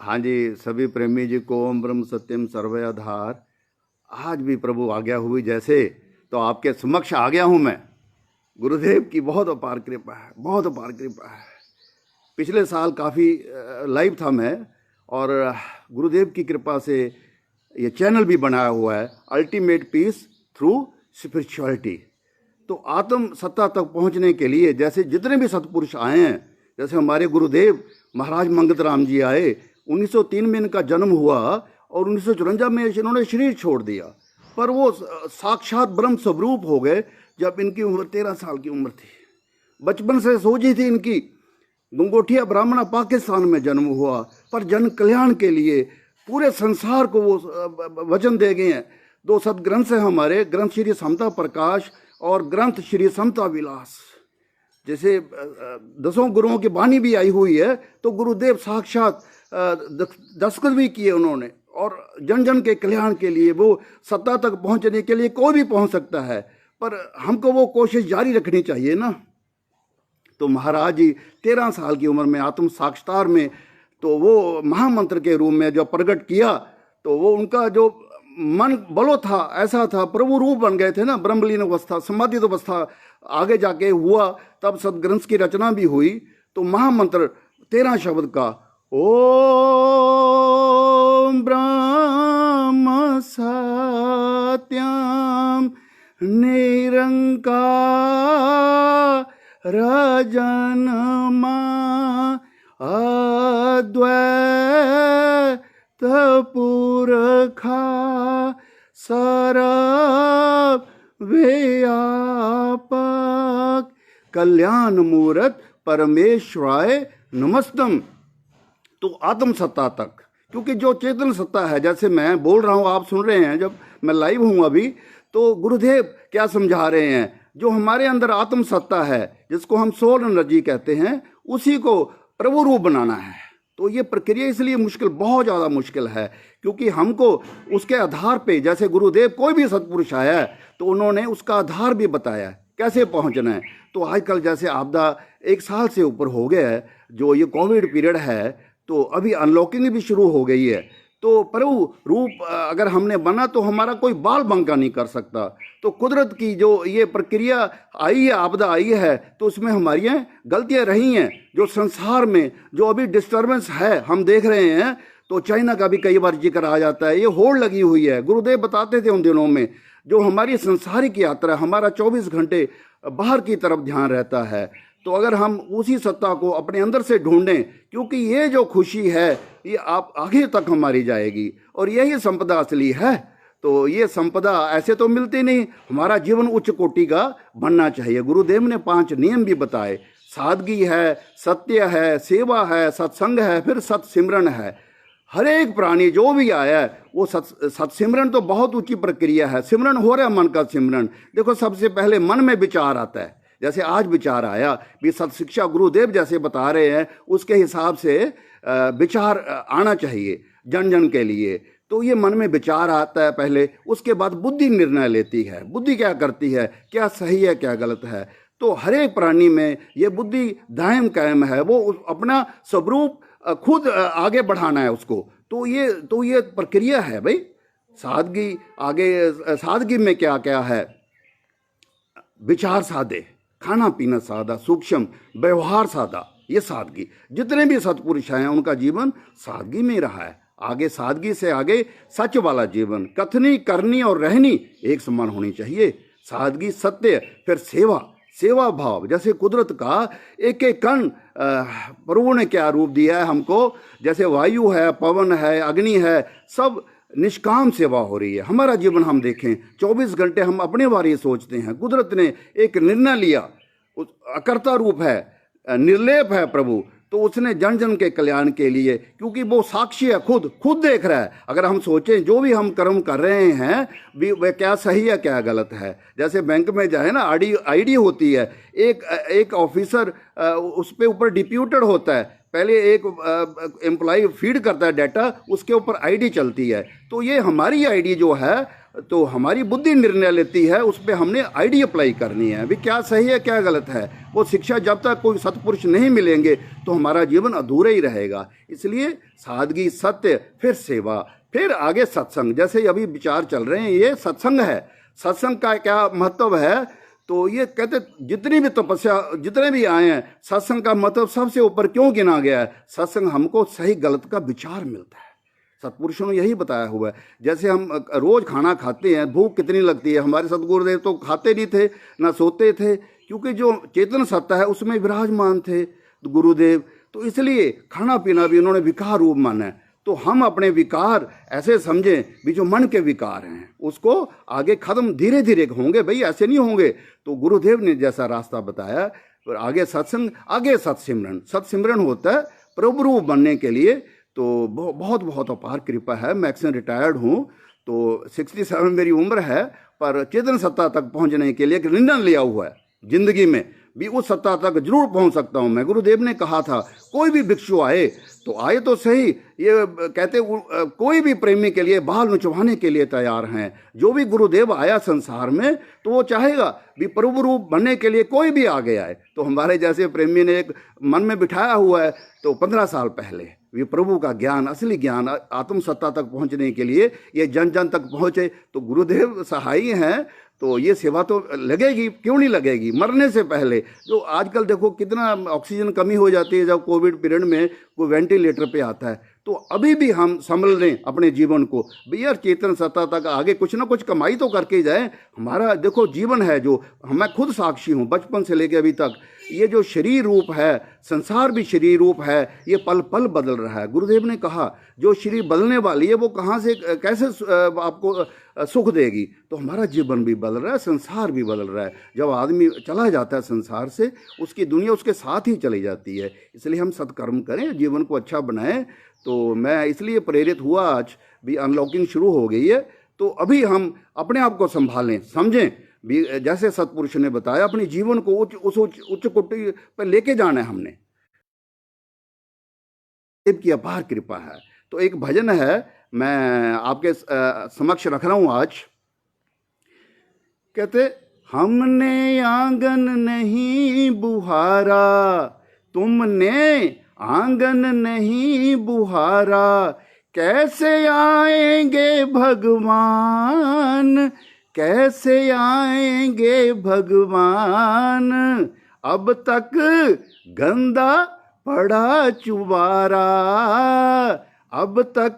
हाँ जी, सभी प्रेमी जी को ओम ब्रह्म सत्यम सर्वय आधार। आज भी प्रभु आज्ञा हुई जैसे, तो आपके समक्ष आ गया हूँ मैं। गुरुदेव की बहुत अपार कृपा है, बहुत अपार कृपा है। पिछले साल काफ़ी लाइव था मैं, और गुरुदेव की कृपा से ये चैनल भी बनाया हुआ है, अल्टीमेट पीस थ्रू स्पिरिचुअलिटी। तो आत्म सत्ता तक पहुंचने के लिए जैसे जितने भी सत्पुरुष आए हैं, जैसे हमारे गुरुदेव महाराज मंगत राम जी आए, 1903 में इनका जन्म हुआ और 1954 में इन्होंने शरीर छोड़ दिया, पर वो साक्षात ब्रह्म स्वरूप हो गए जब इनकी उम्र 13 साल की उम्र थी। बचपन से सोची थी इनकी, गंगोठिया ब्राह्मणा पाकिस्तान में जन्म हुआ, पर जन कल्याण के लिए पूरे संसार को वो वचन दे गए हैं। 2 सदग्रंथ है हमारे, ग्रंथ श्री समता प्रकाश और ग्रंथ श्री समता विलास। जैसे 10 गुरुओं की वाणी भी आई हुई है, तो गुरुदेव साक्षात दस्तखत भी किए उन्होंने, और जन जन के कल्याण के लिए, वो सत्ता तक पहुंचने के लिए कोई भी पहुंच सकता है, पर हमको वो कोशिश जारी रखनी चाहिए ना। तो महाराज जी 13 साल की उम्र में आत्म साक्षात्कार में, तो वो महामंत्र के रूप में जो प्रकट किया, तो वो उनका जो मन बलो था, ऐसा था, प्रभु रूप बन गए थे ना। ब्रह्मलीन अवस्था, समाधित अवस्था आगे जाके हुआ, तब सदग्रंथ की रचना भी हुई। तो महामंत्र 13 शब्द का, ओम ब्रह्म सत्यम निरंकार जन्मा अद्वैत पुरखा सर्व व्यापक कल्याण मूर्त परमेश्वराय नमस्तम। तो आत्म सत्ता तक, क्योंकि जो चेतन सत्ता है, जैसे मैं बोल रहा हूँ, आप सुन रहे हैं, जब मैं लाइव हूँ अभी, तो गुरुदेव क्या समझा रहे हैं, जो हमारे अंदर आत्म सत्ता है, जिसको हम सोल एनर्जी कहते हैं, उसी को प्रभु रूप बनाना है। तो ये प्रक्रिया इसलिए मुश्किल, बहुत ज़्यादा मुश्किल है, क्योंकि हमको उसके आधार पे, जैसे गुरुदेव कोई भी सत्पुरुष आया है तो उन्होंने उसका आधार भी बताया कैसे पहुंचना है। तो आजकल जैसे आपदा 1 साल से ऊपर हो गया है, जो ये कोविड पीरियड है, तो अभी अनलॉकिंग भी शुरू हो गई है। तो प्रभु रूप अगर हमने बना, तो हमारा कोई बाल बांका नहीं कर सकता। तो कुदरत की जो ये प्रक्रिया आई है, आपदा आई है, तो उसमें हमारी गलतियां रही हैं। जो संसार में जो अभी डिस्टर्बेंस है, हम देख रहे हैं, तो चाइना का भी कई बार जिक्र आ जाता है, ये होड़ लगी हुई है। गुरुदेव बताते थे उन दिनों में, जो हमारी संसारिक यात्रा, हमारा 24 घंटे बाहर की तरफ ध्यान रहता है। तो अगर हम उसी सत्ता को अपने अंदर से ढूंढें, क्योंकि ये जो खुशी है, ये आप आगे तक हमारी जाएगी, और यही संपदा असली है। तो ये संपदा ऐसे तो मिलती नहीं, हमारा जीवन उच्च कोटि का बनना चाहिए। गुरुदेव ने 5 नियम भी बताए, सादगी है, सत्य है, सेवा है, सत्संग है, फिर सत्सिमरन है। हर एक प्राणी जो भी आया है, वो सत्सिमरन तो बहुत ऊंची प्रक्रिया है। सिमरन हो रहा है, मन का सिमरन। देखो, सबसे पहले मन में विचार आता है, जैसे आज विचार आया भी, सत्शिक्षा गुरुदेव जैसे बता रहे हैं, उसके हिसाब से विचार आना चाहिए जन जन के लिए। तो ये मन में विचार आता है पहले, उसके बाद बुद्धि निर्णय लेती है। बुद्धि क्या करती है, क्या सही है, क्या गलत है। तो हर एक प्राणी में ये बुद्धि दायम कायम है, वो अपना स्वरूप खुद आगे बढ़ाना है उसको। तो ये प्रक्रिया है भाई। सादगी, आगे सादगी में क्या क्या है, विचार सादे, खाना पीना सादा, सूक्ष्म व्यवहार सादा, ये सादगी। जितने भी सत्पुरुष हैं, उनका जीवन सादगी में रहा है। आगे सादगी से आगे सच वाला जीवन, कथनी करनी और रहनी एक समान होनी चाहिए। सादगी, सत्य, फिर सेवा, सेवा भाव। जैसे कुदरत का एक एक कण प्रभु ने क्या रूप दिया है हमको, जैसे वायु है, पवन है, अग्नि है, सब निष्काम सेवा हो रही है। हमारा जीवन हम देखें, 24 घंटे हम अपने बारे में सोचते हैं। कुदरत ने एक निर्णय लिया, अकर्ता रूप है, निर्लेप है प्रभु, तो उसने जन जन के कल्याण के लिए, क्योंकि वो साक्षी है, खुद देख रहा है। अगर हम सोचें जो भी हम कर्म कर रहे हैं, वह क्या सही है, क्या गलत है। जैसे बैंक में जाए ना, आईडी होती है, एक ऑफिसर उस पे ऊपर डिप्यूटेड होता है, पहले एक एम्प्लॉय फीड करता है डाटा, उसके ऊपर आईडी चलती है। तो ये हमारी आईडी जो है, तो हमारी बुद्धि निर्णय लेती है, उस पर हमने आईडी अप्लाई करनी है, भी क्या सही है क्या गलत है। वो शिक्षा जब तक कोई सत्पुरुष नहीं मिलेंगे तो हमारा जीवन अधूरा ही रहेगा। इसलिए सादगी, सत्य, फिर सेवा, फिर आगे सत्संग। जैसे अभी विचार चल रहे हैं, ये सत्संग है। सत्संग का क्या महत्व है, तो ये कहते जितनी भी तपस्या, जितने भी आए हैं, सत्संग का मतलब सबसे ऊपर क्यों गिना गया है? सत्संग हमको सही गलत का विचार मिलता है। सतपुरुषों ने यही बताया हुआ है। जैसे हम रोज खाना खाते हैं, भूख कितनी लगती है। हमारे सतगुरुदेव तो खाते नहीं थे, ना सोते थे, क्योंकि जो चेतन सत्ता है उसमें विराजमान थे गुरुदेव। तो इसलिए खाना पीना भी उन्होंने विकार रूप माना है। तो हम अपने विकार ऐसे समझें भी जो मन के विकार हैं उसको आगे खत्म धीरे धीरे होंगे भाई, ऐसे नहीं होंगे। तो गुरुदेव ने जैसा रास्ता बताया, आगे सत्संग, आगे सत्सिमरन। सत्सिमरन होता है प्रभु रूप बनने के लिए। तो बहुत बहुत अपार कृपा है। मैं एक्शन रिटायर्ड हूँ, तो 67 मेरी उम्र है, पर चेतन सत्ता तक पहुँचने के लिए एक निर्णय लिया हुआ है जिंदगी में भी, उस सत्ता तक जरूर पहुंच सकता हूं मैं। गुरुदेव ने कहा था कोई भी भिक्षु आए तो आए तो सही, ये कहते कोई भी प्रेमी के लिए बाल नुचवाने के लिए तैयार हैं। जो भी गुरुदेव आया संसार में तो वो चाहेगा भी प्रभु रूप बनने के लिए कोई भी आगे आए। तो हमारे जैसे प्रेमी ने एक मन में बिठाया हुआ है, तो 15 साल पहले ये प्रभु का ज्ञान, असली ज्ञान, आत्म सत्ता तक पहुंचने के लिए ये जन जन तक पहुंचे। तो गुरुदेव सहाय हैं, तो ये सेवा तो लगेगी, क्यों नहीं लगेगी। मरने से पहले जो आजकल देखो कितना ऑक्सीजन कमी हो जाती है, जब कोविड पीरियड में कोई वेंटिलेटर पे आता है, तो अभी भी हम संभल लें अपने जीवन को भैया, चेतन सत्ता तक आगे कुछ ना कुछ कमाई तो करके जाए। हमारा देखो जीवन है, जो मैं खुद साक्षी हूँ बचपन से लेकर अभी तक। ये जो शरीर रूप है, संसार भी शरीर रूप है, ये पल पल बदल रहा है। गुरुदेव ने कहा जो शरीर बदलने वाली है वो कहाँ से कैसे आपको सुख देगी। तो हमारा जीवन भी बदल रहा है, संसार भी बदल रहा है। जब आदमी चला जाता है संसार से, उसकी दुनिया उसके साथ ही चली जाती है। इसलिए हम सत्कर्म करें, जीवन को अच्छा बनाएं। तो मैं इसलिए प्रेरित हुआ, आज भी अनलॉकिंग शुरू हो गई है। तो अभी हम अपने आप को संभालें, समझें भी, जैसे सतपुरुष ने बताया अपने जीवन को उच्च कोटि पर लेके जाना है हमने। देव की अपार कृपा है। तो एक भजन है, मैं आपके समक्ष रख रहा हूं आज। कहते हमने आंगन नहीं बुहारा, तुमने आंगन नहीं बुहारा, कैसे आएंगे भगवान, कैसे आएंगे भगवान, अब तक गंदा पड़ा चुबारा, अब तक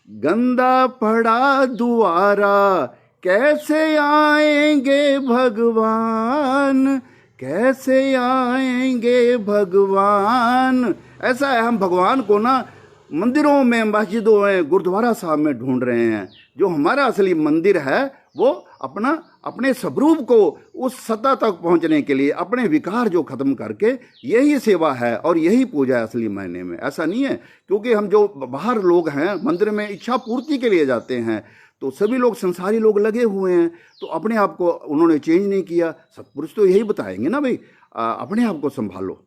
गंदा पड़ा दुआरा, कैसे आएंगे भगवान, कैसे आएंगे भगवान। ऐसा है, हम भगवान को ना मंदिरों में, मस्जिदों में, गुरुद्वारा साहब में ढूंढ रहे हैं। जो हमारा असली मंदिर है वो अपने स्वरूप को उस सत्ता तक पहुंचने के लिए अपने विकार जो खत्म करके, यही सेवा है और यही पूजा है असली मायने में। ऐसा नहीं है क्योंकि हम जो बाहर लोग हैं मंदिर में इच्छा पूर्ति के लिए जाते हैं, तो सभी लोग संसारी लोग लगे हुए हैं, तो अपने आप को उन्होंने चेंज नहीं किया। सतपुरुष तो यही बताएंगे ना भाई, अपने आप को संभालो।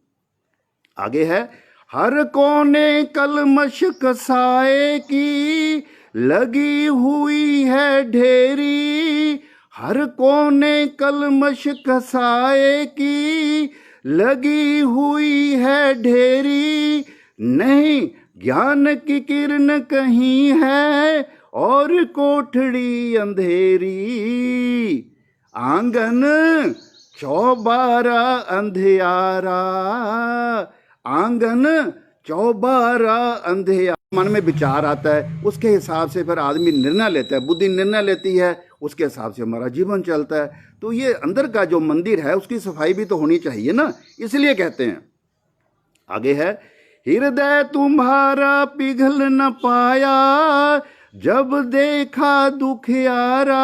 आगे है, हर कोने कलमश कसाए की लगी हुई है ढेरी, हर कोने कलमश कसाए की लगी हुई है ढेरी, नहीं ज्ञान की किरण कहीं है और कोठड़ी अंधेरी, आंगन चौबारा अंधियारा, आंगन चौबारा अंधियारा। मन में विचार आता है, उसके हिसाब से फिर आदमी निर्णय लेता है, बुद्धि निर्णय लेती है, उसके हिसाब से हमारा जीवन चलता है। तो ये अंदर का जो मंदिर है उसकी सफाई भी तो होनी चाहिए ना, इसलिए कहते हैं। आगे है, हृदय तुम्हारा पिघल न पाया जब देखा दुखियारा,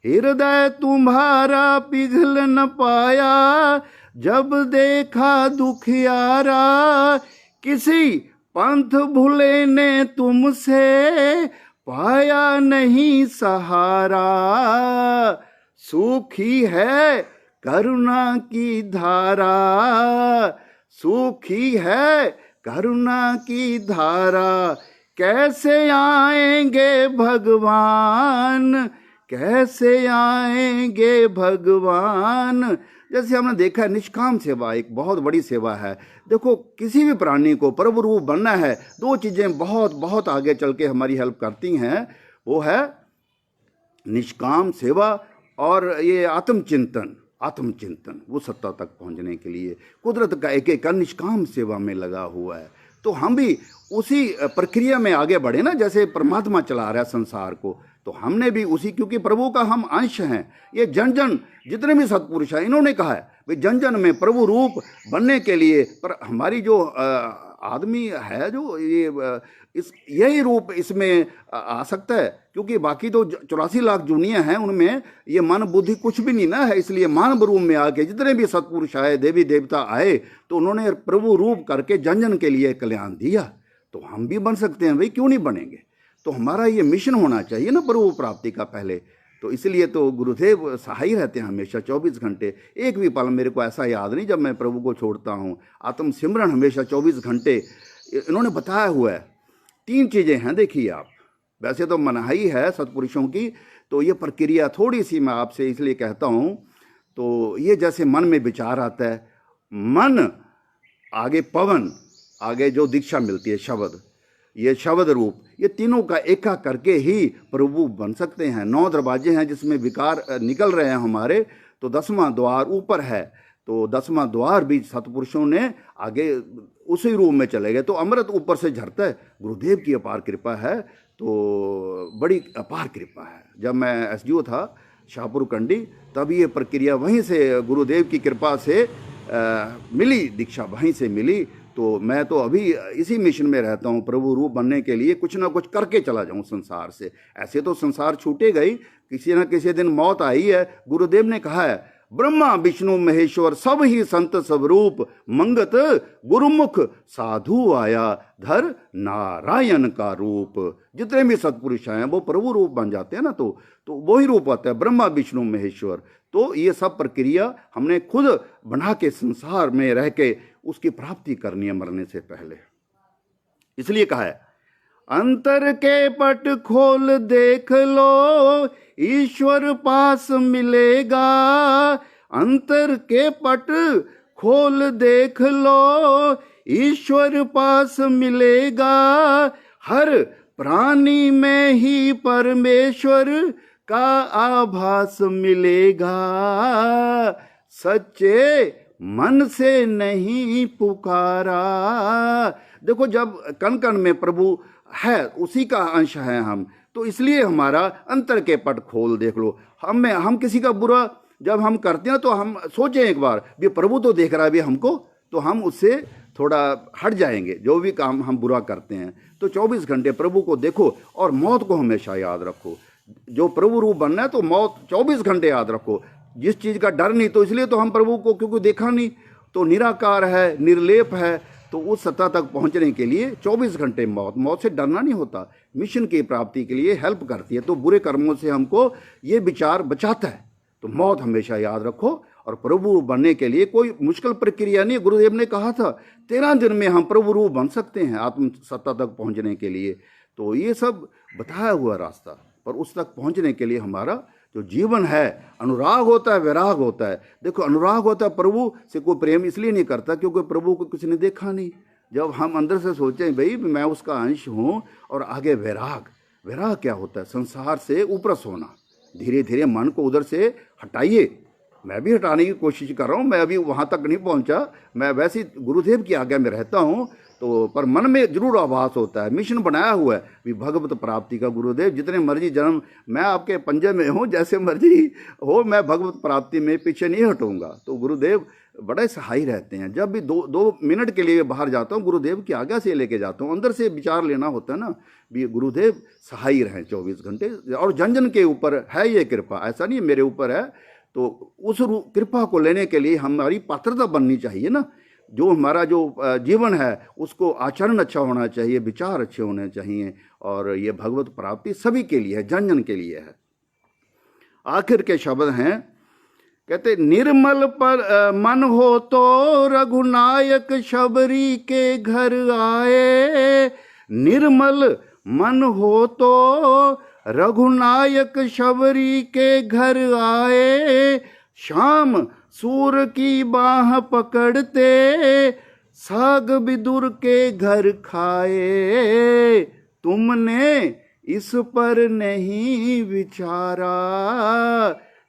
हृदय तुम्हारा पिघल न पाया जब देखा दुखियारा, किसी पंथ भूले ने तुमसे पाया नहीं सहारा, सूखी है करुणा की धारा, सूखी है करुणा की धारा, कैसे आएंगे भगवान, कैसे आएंगे भगवान। जैसे हमने देखा निष्काम सेवा एक बहुत बड़ी सेवा है। देखो किसी भी प्राणी को प्रभु रूप बनना है, दो चीजें बहुत बहुत आगे चल के हमारी हेल्प करती हैं, वो है निष्काम सेवा और ये आत्मचिंतन। आत्मचिंतन वो सत्ता तक पहुंचने के लिए कुदरत का एक एक निष्काम सेवा में लगा हुआ है। तो हम भी उसी प्रक्रिया में आगे बढ़े ना, जैसे परमात्मा चला रहा है संसार को, तो हमने भी उसी, क्योंकि प्रभु का हम अंश हैं। ये जन जन जितने भी सत्पुरुष हैं इन्होंने कहा है भाई जन जन में प्रभु रूप बनने के लिए, पर हमारी जो आदमी है जो ये इस यही रूप इसमें आ सकता है, क्योंकि बाकी तो 84 लाख दुनिया हैं उनमें ये मन बुद्धि कुछ भी नहीं ना है। इसलिए मानव रूप में आके जितने भी सत्पुरुष आए, देवी देवता आए, तो उन्होंने प्रभु रूप करके जन जन के लिए कल्याण दिया। तो हम भी बन सकते हैं भाई, क्यों नहीं बनेंगे। तो हमारा ये मिशन होना चाहिए ना प्रभु प्राप्ति का पहले। तो इसलिए तो गुरुदेव सहाय रहते हैं हमेशा 24 घंटे। एक भी पल मेरे को ऐसा याद नहीं जब मैं प्रभु को छोड़ता हूँ। आत्म सिमरन हमेशा 24 घंटे इन्होंने बताया हुआ है। 3 चीज़ें हैं, देखिए आप, वैसे तो मनाही है सत्पुरुषों की, तो ये प्रक्रिया थोड़ी सी मैं आपसे इसलिए कहता हूँ। तो ये जैसे मन में विचार आता है, मन आगे पवन, आगे जो दीक्षा मिलती है शब्द, ये शब्द रूप, ये तीनों का एका करके ही प्रभु बन सकते हैं। 9 दरवाजे हैं जिसमें विकार निकल रहे हैं हमारे, तो 10वां द्वार ऊपर है, तो 10वां द्वार भी सत्पुरुषों ने आगे उसी रूप में चले गए। तो अमृत ऊपर से झरता है, गुरुदेव की अपार कृपा है, तो बड़ी अपार कृपा है। जब मैं एसडीओ था शाहपुर कंडी, तब ये प्रक्रिया वहीं से गुरुदेव की कृपा से मिली, दीक्षा वहीं से मिली। तो मैं तो अभी इसी मिशन में रहता हूँ, प्रभु रूप बनने के लिए कुछ ना कुछ करके चला जाऊँ संसार से। ऐसे तो संसार छूटेगा ही, किसी न किसी दिन मौत आई है। गुरुदेव ने कहा है ब्रह्मा विष्णु महेश्वर सब ही संत सब रूप, मंगत गुरुमुख साधु आया धर नारायण का रूप। जितने भी सत्पुरुष हैं वो प्रभु रूप बन जाते हैं ना, तो वही रूप आता है ब्रह्मा विष्णु महेश्वर। तो ये सब प्रक्रिया हमने खुद बना के संसार में रह के उसकी प्राप्ति करनी है मरने से पहले। इसलिए कहा है अंतर के पट खोल देख लो ईश्वर पास मिलेगा। अंतर के पट खोल देख लो ईश्वर पास मिलेगा। हर प्राणी में ही परमेश्वर का आभास मिलेगा। सच्चे मन से नहीं पुकारा। देखो जब कण कण में प्रभु है, उसी का अंश है हम, तो इसलिए हमारा अंतर के पट खोल देख लो। हम किसी का बुरा जब हम करते हैं तो हम सोचें एक बार, भी प्रभु तो देख रहा है भी हमको, तो हम उससे थोड़ा हट जाएंगे जो भी काम हम बुरा करते हैं। तो 24 घंटे प्रभु को देखो और मौत को हमेशा याद रखो। जो प्रभु रूप बनना है तो मौत 24 घंटे याद रखो। जिस चीज़ का डर नहीं, तो इसलिए तो हम प्रभु को क्योंकि देखा नहीं, तो निराकार है, निर्लेप है, तो उस सत्ता तक पहुंचने के लिए 24 घंटे मौत से डरना नहीं होता। मिशन की प्राप्ति के लिए हेल्प करती है। तो बुरे कर्मों से हमको ये विचार बचाता है। तो मौत हमेशा याद रखो और प्रभु रूप बनने के लिए कोई मुश्किल प्रक्रिया नहीं। गुरुदेव ने कहा था 13 दिन में हम प्रभु रूप बन सकते हैं आत्म सत्ता तक पहुंचने के लिए। तो ये सब बताया हुआ रास्ता, पर उस तक पहुंचने के लिए हमारा जो जीवन है, अनुराग होता है, वैराग होता है। देखो अनुराग होता है, प्रभु से कोई प्रेम इसलिए नहीं करता क्योंकि प्रभु को किसी ने देखा नहीं। जब हम अंदर से सोचें भाई मैं उसका अंश हूँ, और आगे वैराग क्या होता है? संसार से ऊपर होना। धीरे धीरे मन को उधर से हटाइए। मैं भी हटाने की कोशिश कर रहा हूँ, मैं अभी वहाँ तक नहीं पहुँचा। मैं वैसे गुरुदेव की आज्ञा में रहता हूँ, तो पर मन में जरूर आभास होता है। मिशन बनाया हुआ है भी भगवत प्राप्ति का। गुरुदेव जितने मर्जी जन्म मैं आपके पंजे में हूँ, जैसे मर्जी हो, मैं भगवत प्राप्ति में पीछे नहीं हटूंगा। तो गुरुदेव बड़े सहाय रहते हैं। जब भी दो मिनट के लिए बाहर जाता हूँ, गुरुदेव की आज्ञा से लेके जाता हूँ। अंदर से विचार लेना होता है ना, भी गुरुदेव सहाय रहें 24 घंटे। और जन जन के ऊपर है ये कृपा, ऐसा नहीं मेरे ऊपर है। तो उस कृपा को लेने के लिए हमारी पात्रता बननी चाहिए ना। जो हमारा जो जीवन है उसको आचरण अच्छा होना चाहिए, विचार अच्छे होने चाहिए। और ये भगवत प्राप्ति सभी के लिए है, जन जन के लिए है। आखिर के शब्द हैं, कहते निर्मल पर मन हो तो रघुनायक शबरी के घर आए। निर्मल मन हो तो रघुनायक शबरी के घर आए, शाम सूर की बाह पकड़ते साग विदुर के घर खाए। तुमने इस पर नहीं विचारा,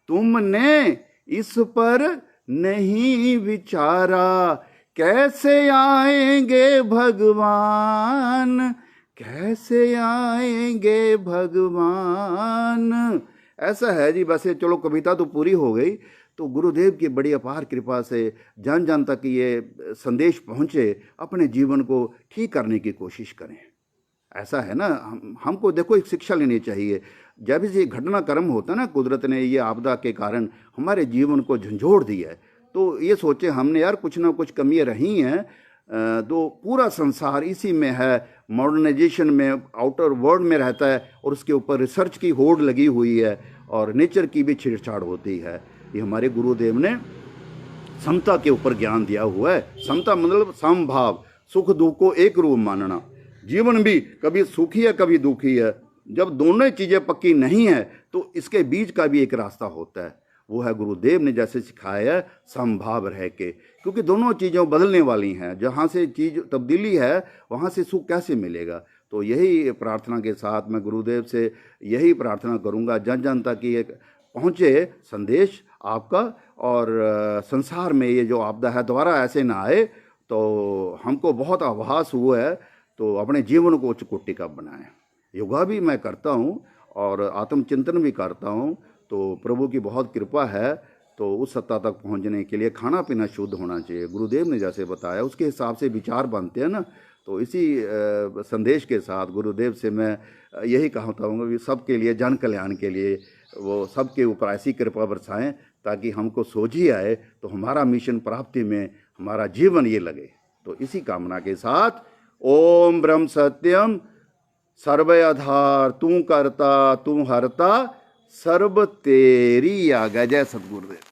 तुमने इस पर नहीं विचारा, कैसे आएंगे भगवान, कैसे आएंगे भगवान। ऐसा है जी। वैसे चलो कविता तो पूरी हो गई। तो गुरुदेव की बड़ी अपार कृपा से जन जन तक ये संदेश पहुँचे, अपने जीवन को ठीक करने की कोशिश करें। ऐसा है ना, हमको देखो एक शिक्षा लेनी चाहिए। जब ये घटनाक्रम होता है ना, कुदरत ने ये आपदा के कारण हमारे जीवन को झंझोड़ दिया है, तो ये सोचे हमने यार कुछ ना कुछ कमियां रही हैं। तो पूरा संसार इसी में है, मॉडर्नाइजेशन में, आउटर वर्ल्ड में रहता है, और उसके ऊपर रिसर्च की होड़ लगी हुई है और नेचर की भी छेड़छाड़ होती है। ये हमारे गुरुदेव ने समता के ऊपर ज्ञान दिया हुआ है। समता मतलब समभाव, सुख दुख को एक रूप मानना। जीवन भी कभी सुखी है कभी दुखी है। जब दोनों चीज़ें पक्की नहीं है तो इसके बीच का भी एक रास्ता होता है, वो है गुरुदेव ने जैसे सिखाया है समभाव रह के, क्योंकि दोनों चीज़ें बदलने वाली हैं। जहाँ से चीज़ तब्दीली है वहाँ से सुख कैसे मिलेगा। तो यही प्रार्थना के साथ मैं गुरुदेव से यही प्रार्थना करूँगा, जन जन तक ये पहुँचे संदेश आपका, और संसार में ये जो आपदा है दोबारा ऐसे ना आए। तो हमको बहुत आभास हुआ है, तो अपने जीवन को उच्च कोटि का बनाएं। योगा भी मैं करता हूँ और आत्मचिंतन भी करता हूँ, तो प्रभु की बहुत कृपा है। तो उस सत्ता तक पहुँचने के लिए खाना पीना शुद्ध होना चाहिए, गुरुदेव ने जैसे बताया उसके हिसाब से विचार बनते हैं ना। तो इसी संदेश के साथ गुरुदेव से मैं यही कहता हूँ कि सबके लिए, जन कल्याण के लिए वो सबके ऊपर ऐसी कृपा बरसाएं ताकि हमको सोझी आए, तो हमारा मिशन प्राप्ति में हमारा जीवन ये लगे। तो इसी कामना के साथ ओम ब्रह्म सत्यम सर्व आधार, तू करता तू हरता, सर्व तेरी आज्ञा। जय सद्गुरुदेव।